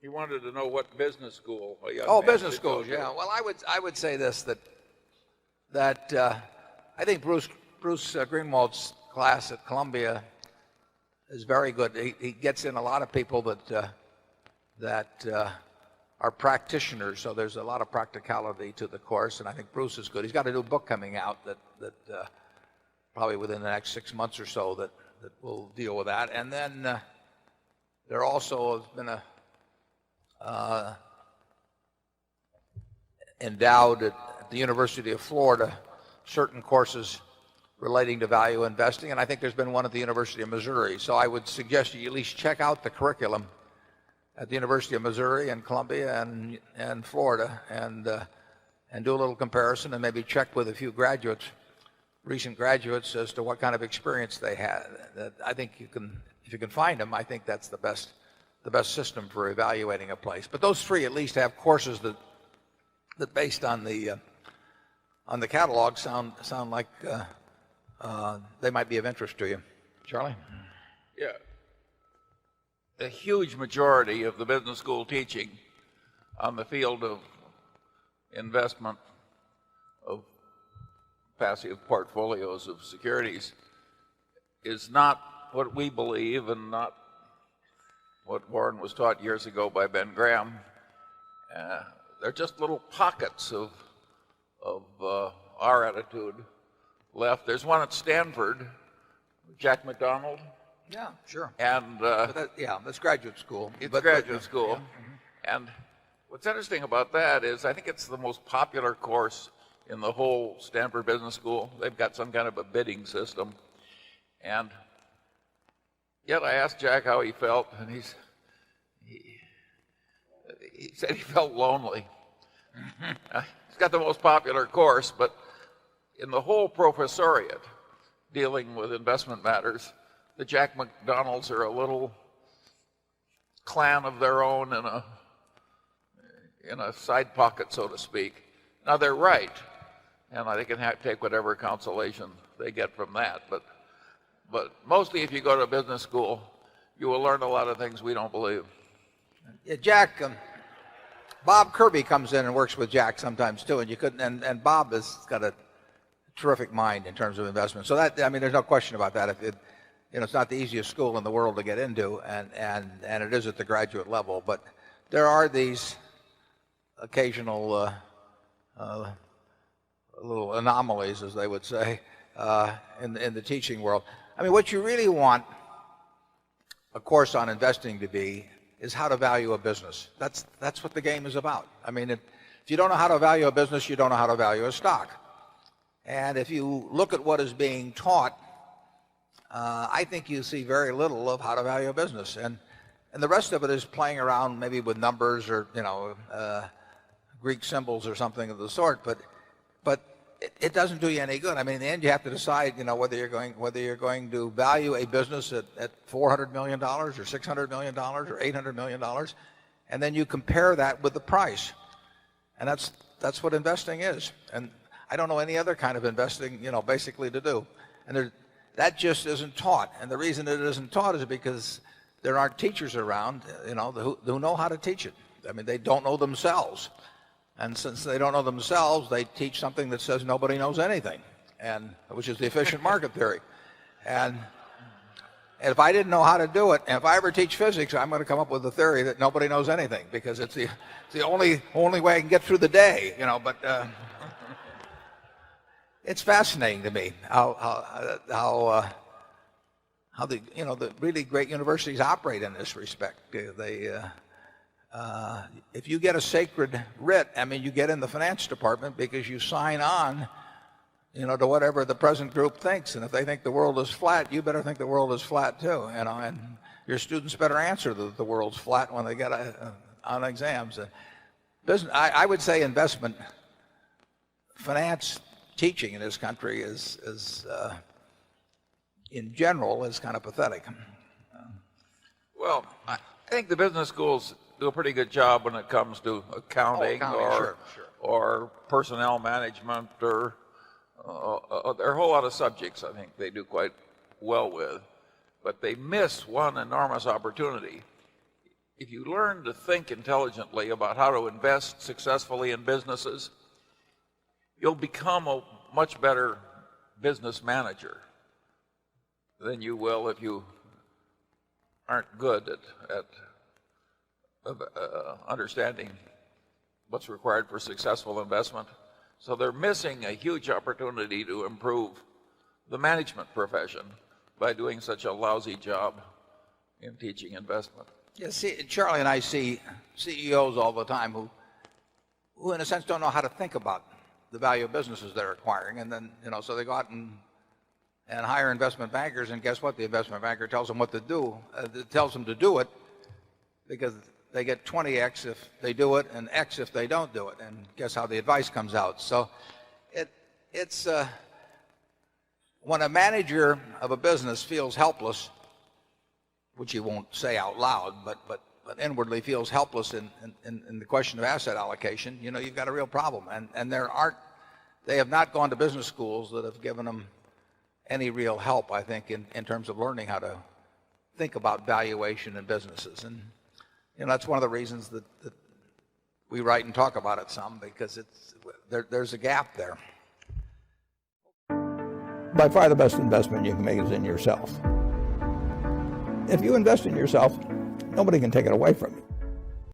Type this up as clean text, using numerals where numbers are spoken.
He wanted to know what business school. Oh, business schools, yeah. Well, I would say this, that I think Bruce Greenwald's class at Columbia is very good. He gets in a lot of people that are practitioners, so there's a lot of practicality to the course, and I think Bruce is good. He's got a new book coming out that probably within the next 6 months or so that will deal with that. And then there also has been endowed at the University of Florida certain courses relating to value investing, and I think there's been one at the University of Missouri. So I would suggest you at least check out the curriculum at the University of Missouri and Columbia and Florida, and do a little comparison, and maybe check with a few graduates, recent graduates, as to what kind of experience they had. I think if you can find them, I think that's the best system for evaluating a place. But those three at least have courses that based on the catalog sound like they might be of interest to you. Charlie? Yeah. A huge majority of the business school teaching on the field of investment of passive portfolios of securities is not what we believe and not what Warren was taught years ago by Ben Graham. They're just little pockets of our attitude left. There's one at Stanford, Jack McDonald. Yeah, sure. And that's graduate school. It's graduate school. Yeah. And what's interesting about that is I think it's the most popular course in the whole Stanford Business School. They've got some kind of a bidding system. And yet I asked Jack how he felt, and he said he felt lonely. He's got the most popular course, but in the whole professoriate dealing with investment matters, the Jack McDonalds are a little clan of their own in a side pocket, so to speak. Now they're right, and they can take whatever consolation they get from that. But mostly, if you go to business school, you will learn a lot of things we don't believe. Yeah, Jack. Bob Kirby comes in and works with Jack sometimes too, and you couldn't. And Bob has got a terrific mind in terms of investment. So that, I mean, there's no question about that. It's not the easiest school in the world to get into, and it is at the graduate level. But there are these occasional little anomalies, as they would say, in the teaching world. I mean, what you really want a course on investing to be is how to value a business. That's what the game is about. I mean, if you don't know how to value a business, you don't know how to value a stock. And if you look at what is being taught, I think you see very little of how to value a business, and the rest of it is playing around maybe with numbers or Greek symbols or something of the sort. But it doesn't do you any good. I mean, in the end, you have to decide, whether you're going to value a business at $400 million or $600 million or $800 million, and then you compare that with the price, and that's what investing is. And I don't know any other kind of investing, basically to do. And that just isn't taught. And the reason it isn't taught is because there aren't teachers around, who know how to teach it. I mean, they don't know themselves. And since they don't know themselves, they teach something that says nobody knows anything, which is the efficient market theory. And if I didn't know how to do it, and if I ever teach physics, I'm going to come up with a theory that nobody knows anything, because it's the only way I can get through the day. But it's fascinating to me how the really great universities operate in this respect. If you get a sacred writ, I mean, you get in the finance department because you sign on, to whatever the present group thinks. And if they think the world is flat, you better think the world is flat too. And your students better answer that the world's flat when they get on exams. I would say investment finance teaching in this country is in general is kind of pathetic. Well, I think the business schools do a pretty good job when it comes to accounting, or personnel management, or there are a whole lot of subjects I think they do quite well with, but they miss one enormous opportunity. if you learn to think intelligently about how to invest successfully in businesses, you'll become a much better business manager than you will if you aren't good at understanding what's required for successful investment. So they're missing a huge opportunity to improve the management profession by doing such a lousy job in teaching investment. Yeah, see, Charlie and I see CEOs all the time who in a sense don't know how to think about the value of businesses they're acquiring, and then so they go out and hire investment bankers, and guess what? The investment banker tells them what to do. Tells them to do it because they get 20x if they do it and X if they don't do it. And guess how the advice comes out? So it's when a manager of a business feels helpless, which he won't say out loud, but inwardly feels helpless in the question of asset allocation, you've got a real problem. And they have not gone to business schools that have given them any real help, I think, in terms of learning how to think about valuation in businesses. And that's one of the reasons that we write and talk about it some, because there's a gap there. By far the best investment you can make is in yourself. If you invest in yourself, nobody can take it away from you.